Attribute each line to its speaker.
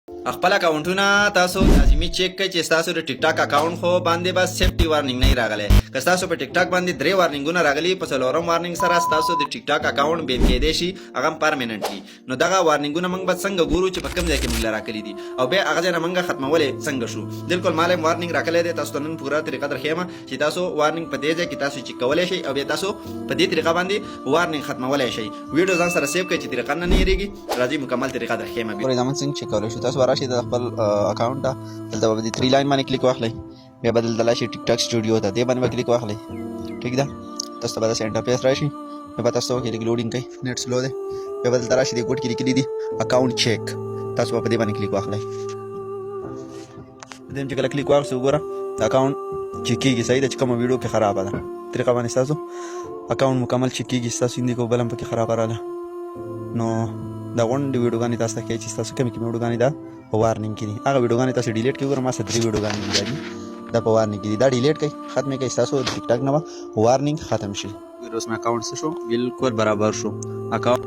Speaker 1: خپل اکاونټونه تاسو لازمي چیک کړئ چې تاسو د ټیک ټاک اکاونټ خو باندې بس سیفټي وارننګ نه راغلی که تاسو په ټیک ټاک باندې 3 وارننګونه راغلي په څلورم وارننګ سره تاسو د ټیک ټاک اکاونټ بیل کېدای شي هغه پرمننټلی نو دغه وارننګونه موږ به څنګه ګورو چې په کوم ځای کې موږ راکلي دي او بیا هغه ځای موږ ختمولې څنګه شو بالکل مال وارننګ راکلي دي تاسو نن پوره طریقه درخېما چې تاسو وارننګ په دې ځای کې تاسو چیک کولای شئ او بیا تاسو په دې طریقه باندې وارننګ ختمولای شئ ویډیو ځان سره سیو کړئ چې طریقه نه هېریږي راځي مکمل طریقه درخېما
Speaker 2: ورې دا من څنګه چیک کولای شو تاسو راشي د خپل اکاونټ ته دلته به 3 لاین باندې کلیک واخلئ بیا به دلته راشي ټیک ټاک سټوډیو ته دې باندې کلیک واخلئ ٹھیک ده تاسو به داسې انټرفیس راشي بیا به تاسو کې لوډینګ کوي نیټ سلو دی بیا به دلته راشي د ګوټ کې لیکلي دي اکاونټ چیک تاسو به په دې باندې کلیک واخلئ دې چې کله کلیک واخلئ وګوره اکاونټ چیک کېږي صحیح ده چې کومه ویډیو کې خرابه ده طریقه باندې تاسو اکاونټ مکمل چیک کېږي تاسو هندي کو بلم پکې خرابه راغله نو دا غونډې ویډیوګانې تاسو ته کوي چې تاسو کومې ویډیوګانې دا په وارننګ کې دي هغه ویډیوګانې تاسو ډیلیټ کړئ ګوره ما سره 3 ویډیوګانې دي دا په وارننګ کې دي دا ډیلیټ کړئ ختم کړئ تاسو ټیک ټاک نه وارننګ ختم شي ویډیوز مې اکاونټ شو بالکل برابر شو اکاونټ